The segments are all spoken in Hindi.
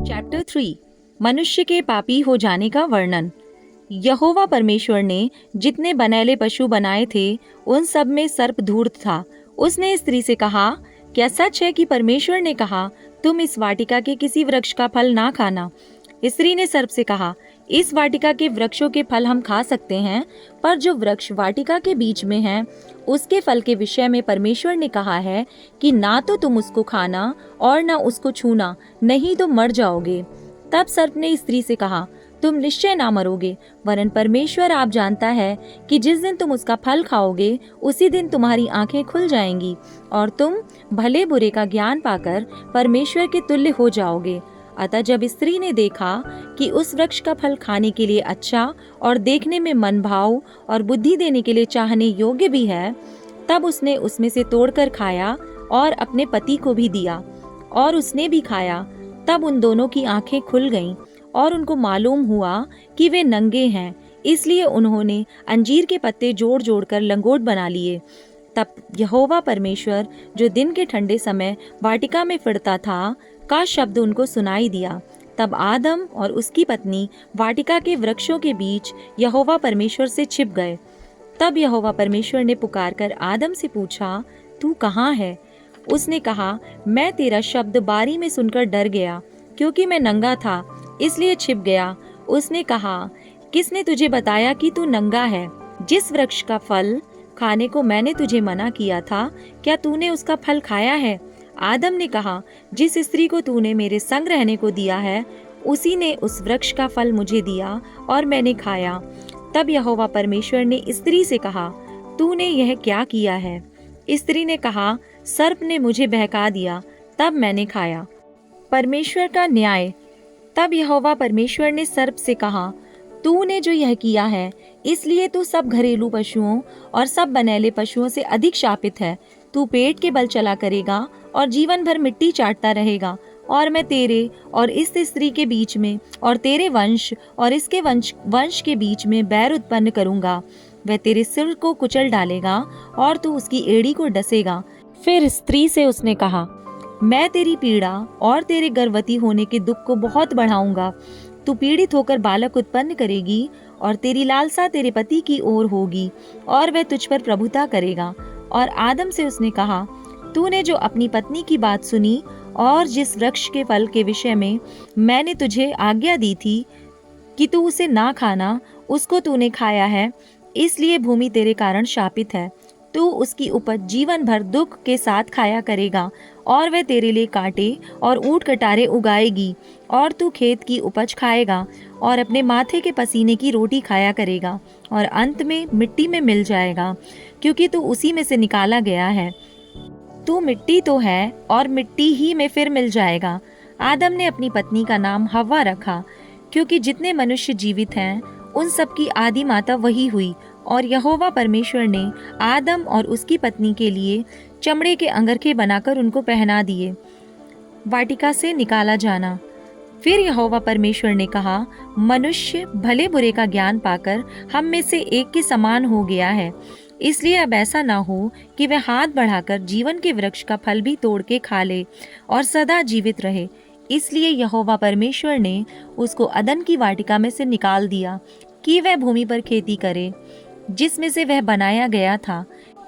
चैप्टर 3 मनुष्य के पापी हो जाने का वर्णन। यहोवा परमेश्वर ने जितने बनैले पशु बनाए थे उन सब में सर्प धूर्त था। उसने स्त्री से कहा, क्या सच है कि परमेश्वर ने कहा तुम इस वाटिका के किसी वृक्ष का फल ना खाना? स्त्री ने सर्प से कहा, इस वाटिका के वृक्षों के फल हम खा सकते हैं, पर जो वृक्ष वाटिका के बीच में है उसके फल के विषय में परमेश्वर ने कहा है कि ना तो तुम उसको खाना और ना उसको छूना, नहीं तो मर जाओगे। तब सर्प ने स्त्री से कहा, तुम निश्चय ना मरोगे, वरन परमेश्वर आप जानता है कि जिस दिन तुम उसका फल खाओगे उसी दिन तुम्हारी आंखें खुल जाएंगी और तुम भले बुरे का ज्ञान पाकर परमेश्वर के तुल्य हो जाओगे। अतः जब स्त्री ने देखा कि उस वृक्ष का फल खाने के लिए अच्छा और देखने में मनभाव और बुद्धि देने के लिए चाहने योग्य भी है, तब उसने उसमें से तोड़कर खाया और अपने पति को भी दिया, और उसने भी खाया। तब उन दोनों की आंखें खुल गईं और उनको मालूम हुआ कि वे नंगे हैं, इसलिए उन्होंने अंजीर के पत्ते जोड़ जोड़ कर लंगोट बना लिए। तब यहोवा परमेश्वर जो दिन के ठंडे समय वाटिका में फिरता था का शब्द उनको सुनाई दिया। तब आदम और उसकी पत्नी वाटिका के वृक्षों के बीच यहोवा परमेश्वर से छिप गए। तब यहोवा परमेश्वर ने पुकारकर आदम से पूछा, तू कहाँ है? उसने कहा, मैं तेरा शब्द बारी में सुनकर डर गया, क्योंकि मैं नंगा था इसलिए छिप गया। उसने कहा, किसने तुझे बताया कि तू नंगा है? जिस वृक्ष का फल खाने को मैंने तुझे मना किया था, क्या तूने उसका फल खाया है? आदम ने कहा, जिस स्त्री को तूने मेरे संग रहने को दिया है उसी ने उस वृक्ष का फल मुझे दिया और मैंने खाया। तब यहोवा परमेश्वर ने स्त्री से कहा, तूने यह क्या किया है? स्त्री ने कहा, सर्प ने मुझे बहका दिया, तब मैंने खाया। परमेश्वर का न्याय। तब यहोवा परमेश्वर ने सर्प से कहा, तूने जो यह किया है इसलिए तू सब घरेलू पशुओं और सब बनैले पशुओं से अधिक शापित है। तू पेट के बल चला करेगा और जीवन भर मिट्टी चाटता रहेगा। और मैं तेरे और इस स्त्री के बीच में और तेरे वंश और इसके वंश के बीच में बैर उत्पन्न करूंगा। वह तेरे सिर को कुचल डालेगा और तू उसकी एड़ी को डसेगा। फिर स्त्री से उसने कहा, मैं तेरी पीड़ा और तेरे गर्भवती होने के दुख को बहुत बढ़ाऊंगा। तू पीड़ित होकर बालक उत्पन्न करेगी और तेरी लालसा तेरे पति की ओर होगी और वह तुझ पर प्रभुता करेगा। और आदम से उसने कहा, तूने जो अपनी पत्नी की बात सुनी और जिस वृक्ष के फल के विषय में मैंने तुझे आज्ञा दी थी कि तू उसे ना खाना, उसको तूने खाया है, इसलिए भूमि तेरे कारण शापित है। तू उसकी उपज जीवन भर दुख के साथ खाया करेगा और वह तेरे लिए कांटे और ऊंट कटारे उगाएगी और तू खेत की उपज खाएगा और अपने माथे के पसीने की रोटी खाया करेगा और अंत में मिट्टी में मिल जाएगा, क्योंकि तू उसी में से निकाला गया है। तू मिट्टी तो है और मिट्टी ही में फिर मिल जाएगा। आदम ने अपनी पत्नी का नाम हव्वा रखा, क्योंकि जितने मनुष्य जीवित हैं उन सब की आदि माता वही हुई। और यहोवा परमेश्वर ने आदम और उसकी पत्नी के लिए चमड़े के अंगरखे बनाकर उनको पहना दिए। वाटिका से निकाला जाना। फिर यहोवा परमेश्वर ने कहा, मनुष्य भले बुरे का ज्ञान पाकर हम में से एक के समान हो गया है, इसलिए अब ऐसा ना हो कि वह हाथ बढ़ाकर जीवन के वृक्ष का फल भी तोड़ के खा ले और सदा जीवित रहे। इसलिए यहोवा परमेश्वर ने उसको अदन की वाटिका में से निकाल दिया कि वह भूमि पर खेती करे जिसमें से वह बनाया गया था।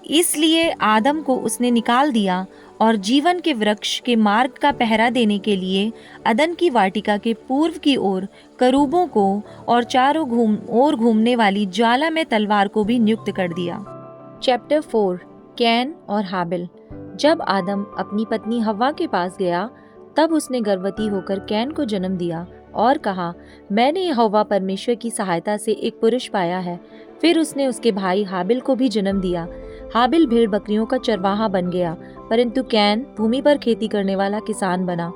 इसलिए आदम को उसने निकाल दिया और जीवन के वृक्ष के मार्ग का पहरा देने के लिए अदन की वाटिका के पूर्व की ओर करूबों को और चारों ओर घूमने वाली ज्वाला में तलवार को भी नियुक्त कर दिया। चैप्टर 4 कैन और हाबिल। जब आदम अपनी पत्नी हव्वा के पास गया तब उसने गर्भवती होकर कैन को जन्म दिया और कहा, मैंने यहोवा परमेश्वर की सहायता से एक पुरुष पाया है। फिर उसने उसके भाई हाबिल को भी जन्म दिया। हाबिल भेड़ बकरियों का चरवाहा बन गया, परंतु कैन भूमि पर खेती करने वाला किसान बना।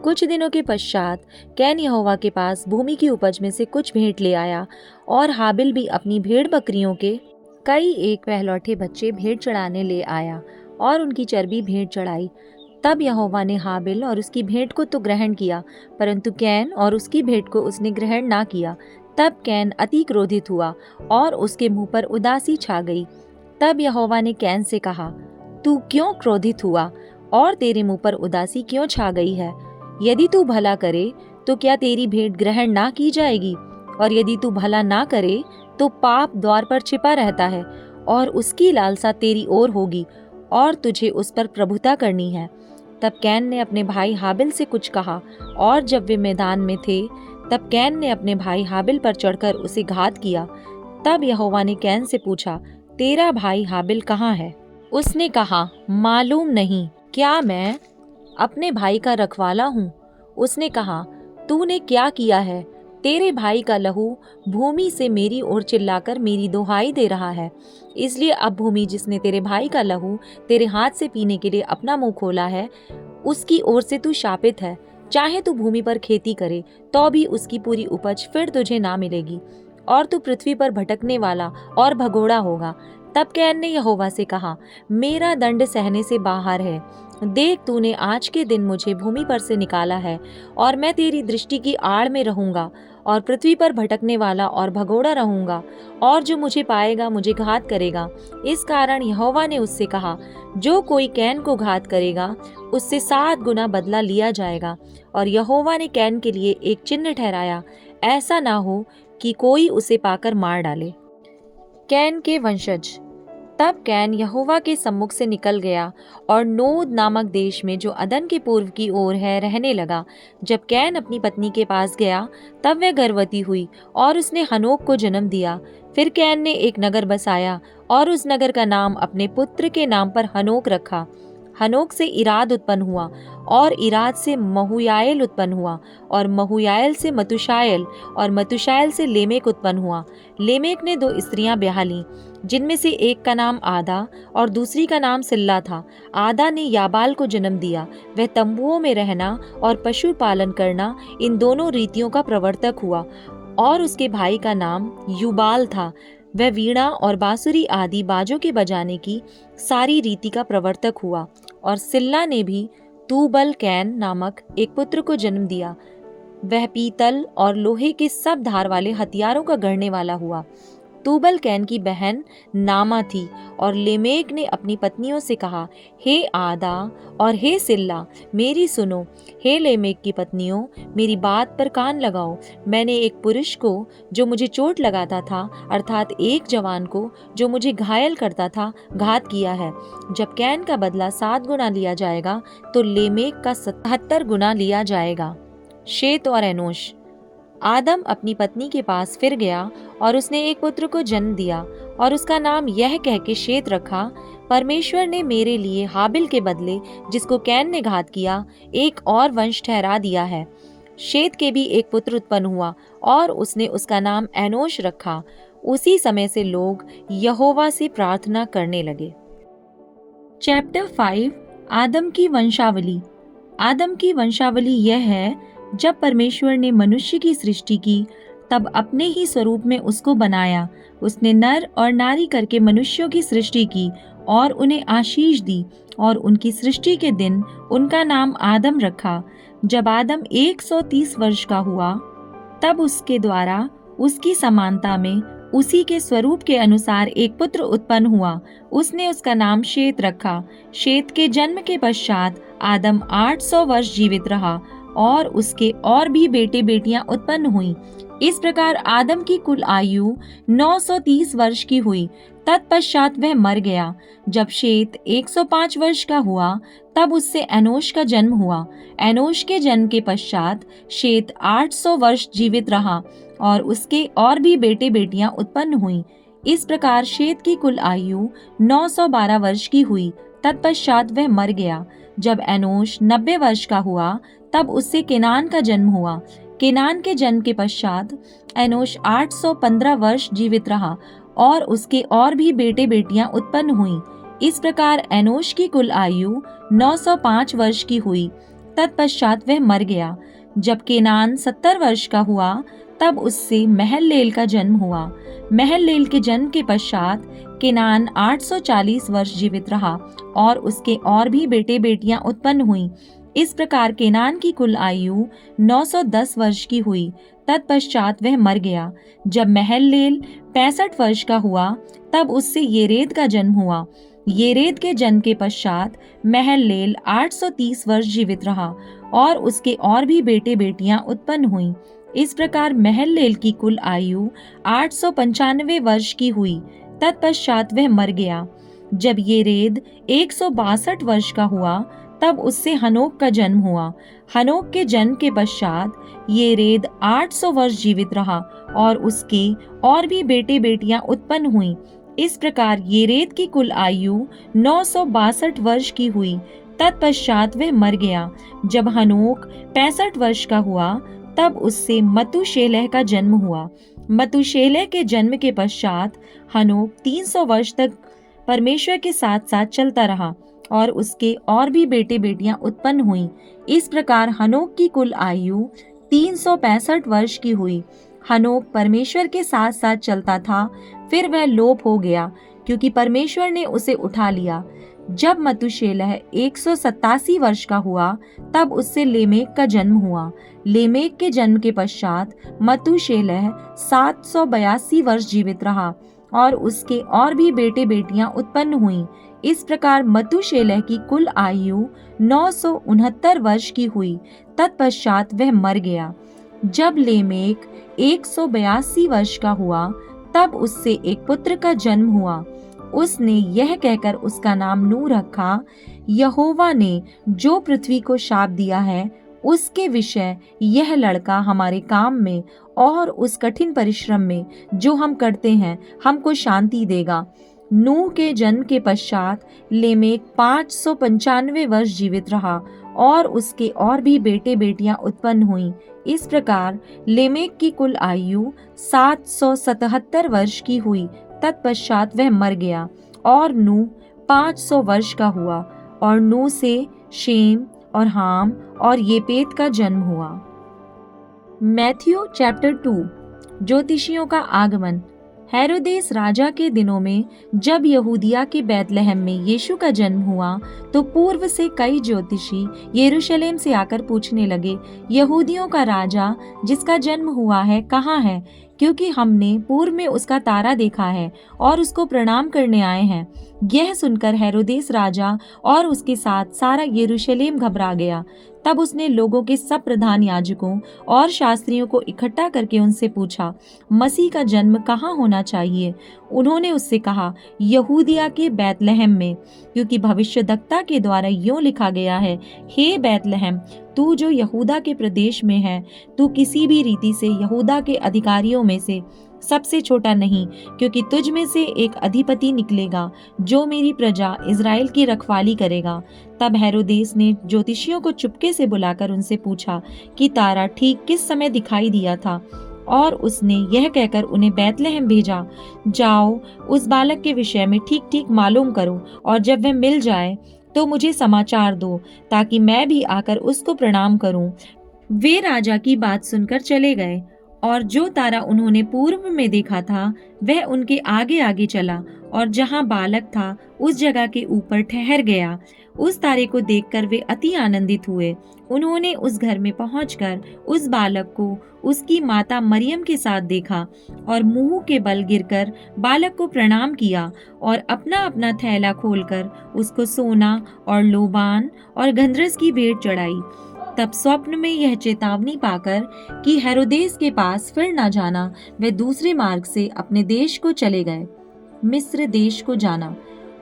कुछ दिनों के पश्चात कैन यहोवा के पास भूमि की उपज में से कुछ भेंट ले आया और हाबिल भी अपनी भेड़ बकरियों के कई एक पहलौठे बच्चे भेंट चढ़ाने ले आया और उनकी चर्बी भेंट चढ़ाई। तब यहोवा ने हाबिल और उसकी भेंट को तो ग्रहण किया, परंतु कैन और उसकी भेंट को उसने ग्रहण ना किया। तब कैन अति क्रोधित हुआ और उसके मुंह पर उदासी छा गई। तब यहोवा ने कैन से कहा, तू क्यों क्रोधित हुआ और तेरे मुंह पर उदासी क्यों छा गई है? यदि तू भला करे तो क्या तेरी भेंट ग्रहण ना की जाएगी? और यदि तू भला ना करे तो पाप द्वार पर छिपा रहता है और उसकी लालसा तेरी ओर होगी और तुझे उस पर प्रभुता करनी है। तब कैन ने अपने भाई हाबिल से कुछ कहा, और जब वे मैदान में थे तब कैन ने अपने भाई हाबिल पर चढ़कर उसे घात किया। तब यहोवा ने कैन से पूछा, तेरा भाई हाबिल कहाँ है? उसने कहा, मालूम नहीं, क्या मैं अपने भाई का रखवाला हूँ? उसने कहा, तूने क्या किया है? तेरे भाई का लहू भूमि से मेरी ओर चिल्लाकर मेरी दुहाई दे रहा है। इसलिए अब भूमि जिसने तेरे भाई का लहू तेरे हाथ से पीने के लिए अपना मुंह खोला है, उसकी ओर से तू शापित है। चाहे तू भूमि पर खेती करे तो भी उसकी पूरी उपज फिर तुझे ना मिलेगी, और तू पृथ्वी पर भटकने वाला और भगोड़ा होगा। तब कैन ने यहोवा से कहा, मेरा दंड सहने से बाहर है। देख, तूने आज के दिन मुझे भूमि पर से निकाला है, और मैं तेरी दृष्टि की आड़ में रहूंगा और पृथ्वी पर भटकने वाला और भगोड़ा रहूंगा, और जो मुझे पाएगा मुझे घात करेगा। इस कारण यहोवा ने उससे कहा, जो कोई कैन को घात करेगा उससे 7 गुना बदला लिया जाएगा। और यहोवा ने कैन के लिए एक चिन्ह ठहराया, ऐसा ना हो कि कोई उसे पाकर मार डाले। कैन के वंशज। तब कैन यहोवा के सम्मुख से निकल गया और नोद नामक देश में, जो अदन के पूर्व की ओर है, रहने लगा। जब कैन अपनी पत्नी के पास गया तब वह गर्भवती हुई और उसने हनोक को जन्म दिया। फिर कैन ने एक नगर बसाया और उस नगर का नाम अपने पुत्र के नाम पर हनोक रखा। हनोक से इराद उत्पन्न हुआ, और इराद से महुयाएल उत्पन्न हुआ, और महुयाएल से मतुशाएल, और मतुशाएल से लेमेक उत्पन्न हुआ। लेमेक ने 2 स्त्रियां ब्याह लीं, जिनमें से एक का नाम आदा और दूसरी का नाम सिल्ला था। आदा ने याबाल को जन्म दिया। वह तंबुओं में रहना और पशु पालन करना, इन दोनों रीतियों का प्रवर्तक हुआ। और उसके भाई का नाम युबाल था। वह वीणा और बांसुरी आदि बाजों के बजाने की सारी रीति का प्रवर्तक हुआ। और सिल्ला ने भी तूबल कैन नामक एक पुत्र को जन्म दिया। वह पीतल और लोहे के सब धार वाले हथियारों का गढ़ने वाला हुआ। तूबल कैन की बहन नामा थी। और लेमेक ने अपनी पत्नियों से कहा, हे आदा और हे सिल्ला, मेरी सुनो। हे लेमेक की पत्नियों, मेरी बात पर कान लगाओ। मैंने एक पुरुष को जो मुझे चोट लगाता था, अर्थात एक जवान को जो मुझे घायल करता था, घात किया है। जब कैन का बदला 7 गुना लिया जाएगा तो लेमेक का 77 गुना लिया जाएगा। शेत और एनोश। आदम अपनी पत्नी के पास फिर गया और उसने एक पुत्र को जन्म दिया, और उसका नाम यह कह के शेत रखा, परमेश्वर ने मेरे लिए हाबिल के बदले, जिसको कैन ने घात किया, एक और वंश ठहरा दिया है। शेत के भी एक पुत्र उत्पन्न हुआ, और उसने उसका नाम एनोश रखा। उसी समय से लोग यहोवा से प्रार्थना करने लगे। चैप्टर 5, आदम की वंशावली। आदम की वंशावली यह है, जब परमेश्वर ने मनुष्य की सृष्टि की तब अपने ही स्वरूप में उसको बनाया। उसने नर और नारी करके मनुष्यों की सृष्टि की और उन्हें आशीष दी, और उनकी सृष्टि के दिन उनका नाम आदम रखा। जब आदम 130 वर्ष का हुआ तब उसके द्वारा उसकी समानता में उसी के स्वरूप के अनुसार एक पुत्र उत्पन्न हुआ। उसने उसका नाम शेत रखा। शेत के जन्म के पश्चात आदम 800 वर्ष जीवित रहा, और उसके और भी बेटे बेटियां उत्पन्न हुईं। इस प्रकार आदम की कुल आयु 930 वर्ष की हुई। तत्पश्चात वह मर गया। जब शेत 105 वर्ष का हुआ तब उससे एनोश का जन्म हुआ। एनोश के जन्म के पश्चात शेत 800 वर्ष जीवित रहा, और उसके और भी बेटे बेटियां उत्पन्न हुईं। इस प्रकार शेत की कुल आयु 912 वर्ष की हुई। तत्पश्चात वह मर गया। जब एनोश 90 वर्ष का हुआ तब उससे केनान का जन्म हुआ। केनान के जन्म के पश्चात एनोश 815 वर्ष जीवित रहा, और उसके और भी बेटे बेटियां उत्पन्न हुईं। इस प्रकार एनोश की कुल आयु 905 वर्ष की हुई। तत्पश्चात वह मर गया। जब केनान 70 वर्ष का हुआ तब उससे महललेल का जन्म हुआ। महललेल के जन्म के पश्चात केनान 840 वर्ष जीवित रहा, और उसके और भी बेटे बेटियां उत्पन्न हुईं। इस प्रकार केनान की कुल आयु 910 वर्ष की हुई। तत्पश्चात वह मर गया। जब महललेल 65 वर्ष का हुआ तब उससे येरेद का जन्म हुआ। येरेद के जन्म के पश्चात महललेल 830 वर्ष जीवित रहा और उसके और भी बेटे बेटियां उत्पन्न हुईं। इस प्रकार महललेल की कुल आयु 895 वर्ष की हुई। तत्पश्चात वह मर गया। जब येरेद 162 वर्ष का हुआ तब उससे हनोक का जन्म हुआ। हनोक के जन्म के पश्चात येरेद 800 वर्ष जीवित रहा और उसके और भी बेटे बेटियां उत्पन्न हुईं। इस प्रकार येरेद की कुल आयु 962 वर्ष की हुई। तत्पश्चात वह मर गया। जब हनोक 65 वर्ष का हुआ तब उससे मतूशेलह का जन्म हुआ। मतूशेलह के जन्म के पश्चात हनोक 300 वर्ष तक परमेश्वर के साथ साथ चलता रहा और उसके और भी बेटे बेटियां उत्पन्न हुईं। इस प्रकार हनोक की कुल आयु 365 वर्ष की हुई। हनोक परमेश्वर के साथ साथ चलता था, फिर वह लोप हो गया क्योंकि परमेश्वर ने उसे उठा लिया। जब मतूशेलह 187 वर्ष का हुआ तब उससे लेमेक का जन्म हुआ। लेमेक के जन्म के पश्चात मतूशेलह 782 वर्ष जीवित रहा और उसके और भी बेटे बेटियां उत्पन्न हुईं। इस प्रकार मतूशेलह की कुल आयु 969 वर्ष की हुई। तत्पश्चात वह मर गया। जब लेमेक 182 वर्ष का हुआ तब उससे एक पुत्र का जन्म हुआ। उसने यह कहकर उसका नाम नूह रखा, यहोवा ने जो पृथ्वी को शाप दिया है उसके विषय यह लड़का हमारे काम में और उस कठिन परिश्रम में जो हम करते हैं हमको शांति देगा। नूह के जन्म के पश्चात लेमेक 595 वर्ष जीवित रहा और उसके और भी बेटे बेटियां उत्पन्न हुईं। इस प्रकार लेमेक की कुल आयु 777 वर्ष की हुई। तत्पश्चात वह मर गया और नूह 500 वर्ष का हुआ और नूह से शेम और हाम और येपेत का जन्म हुआ। Matthew chapter 2। ज्योतिषियों का आगमन। हेरोदेस राजा के दिनों में जब यहूदिया के बैतलहम में यीशु का जन्म हुआ तो पूर्व से कई ज्योतिषी यरूशलेम से आकर पूछने लगे, यहूदियों का राजा जिसका जन्म हुआ है कहाँ है? क्योंकि हमने पूर्व में उसका तारा देखा है और उसको प्रणाम करने आए हैं। यह सुनकर हेरोदेस राजा और उसके साथ सारा यरूशलेम घबरा गया। तब उसने लोगों के सब प्रधान याजकों और शास्त्रियों को इकट्ठा करके उनसे पूछा, मसीह का जन्म कहाँ होना चाहिए? उन्होंने उससे कहा, यहूदिया के बैतलहम में, क्योंकि भविष्यद्वक्ता के द्वारा यूं लिखा गया है, हे बैतलहम, तू जो यहूदा के प्रदेश में है, तू किसी भी रीति से यहूदा के अधिकारियों में से सबसे छोटा नहीं, क्योंकि तुझ में से एक अधिपति निकलेगा जो मेरी प्रजा इज़राइल की रखवाली करेगा। तब हेरोदेस ने ज्योतिषियों को चुपके से बुलाकर उनसे पूछा कि तारा ठीक किस समय दिखाई दिया था, और उसने यह कहकर उन्हें बैतलहम भेजा, जाओ उस बालक के विषय में ठीक ठीक मालूम करो, और जब वह मिल जाए तो मुझे समाचार दो, ताकि मैं भी आकर उसको प्रणाम करूं। वे राजा की बात सुनकर चले गए, और जो तारा उन्होंने पूर्व में देखा था वह उनके आगे आगे चला और जहां बालक था उस जगह के ऊपर ठहर गया। उस तारे को देखकर वे अति आनंदित हुए। उन्होंने उस घर में पहुंचकर उस बालक को उसकी माता मरियम के साथ देखा और मुंह के बल गिरकर बालक को प्रणाम किया और अपना अपना थैला खोलकर उसको सोना और लोबान और गंधरस की भेंट चढ़ाई। तब स्वप्न में यह चेतावनी पाकर कि हेरोदेस के पास फिर न जाना, वे दूसरे मार्ग से अपने देश को चले गए। मिस्र देश को जाना।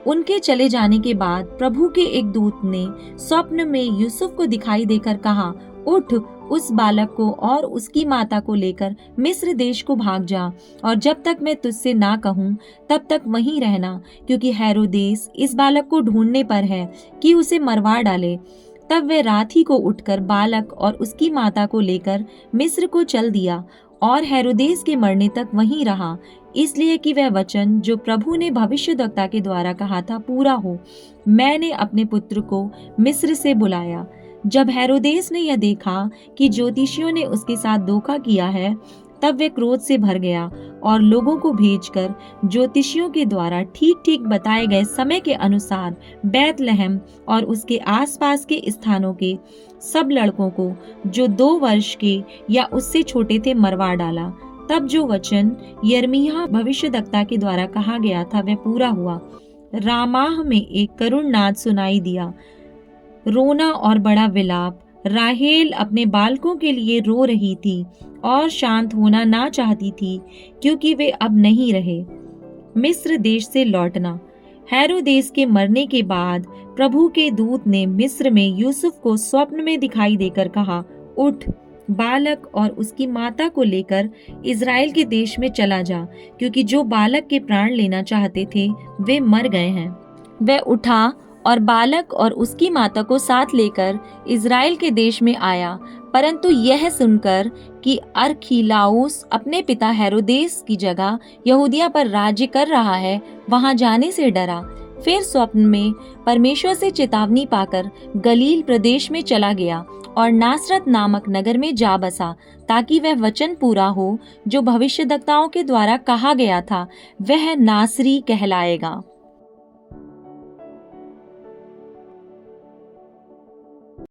उनके चले जाने के बाद प्रभु के एक दूत ने स्वप्न में यूसुफ को दिखाई देकर कहा, उठ, उस बालक को और उसकी माता को लेकर मिस्र देश को भाग जा, और जब तक मैं तुझसे ना कहूँ तब तक वहीं रहना, क्योंकि हेरोदेस इस बालक को ढूंढने पर है कि उसे मरवा डाले। तब वह रात ही को उठकर बालक और उसकी माता को लेकर मिस्र को चल दिया और हेरोदेस के मरने तक वहीं रहा, इसलिए कि वह वचन जो प्रभु ने भविष्यद्वक्ता के द्वारा कहा था पूरा हो, मैंने अपने पुत्र को मिस्र से बुलाया। जब हेरोदेस ने यह देखा कि ज्योतिषियों ने उसके साथ धोखा किया है, तब वह क्रोध से भर गया और लोगों को भेजकर ज्योतिषियों के द्वारा ठीक ठीक बताए गए समय के अनुसार बैतलहम और उसके आसपास के स्थानों के सब लड़कों को जो 2 वर्ष के या उससे छोटे थे मरवा डाला। तब जो वचन यिर्मयाह भविष्यद्वक्ता के द्वारा कहा गया था वह पूरा हुआ। रामाह में एक करुण नाद सुनाई दिया, रोना और बड़ा विलाप। राहेल अपने बालकों के लिए रो रही थी और शांत होना ना चाहती थी, क्योंकि वे अब नहीं रहे। मिस्र देश से लौटना। हेरोदेस के मरने के बाद प्रभु के दूत ने मिस्र में यूसुफ को स्वप्न में दिखाई देकर कहा, उठ, बालक और उसकी माता को लेकर इज़राइल के देश में चला जा, क्योंकि जो बालक के प्राण लेना चाहते थे वे मर गए हैं। वह उठा और बालक और उसकी माता को साथ लेकर इज़राइल के देश में आया, परंतु यह सुनकर कि अरखिलाउस अपने पिता हेरोदेस की जगह यहूदिया पर राज्य कर रहा है, वहां जाने से डरा। फिर स्वप्न में परमेश्वर से चेतावनी पाकर गलील प्रदेश में चला गया और नासरत नामक नगर में जा बसा, ताकि वह वचन पूरा हो जो भविष्यद्वक्ताओं के द्वारा कहा गया था, वह नासरी कहलाएगा।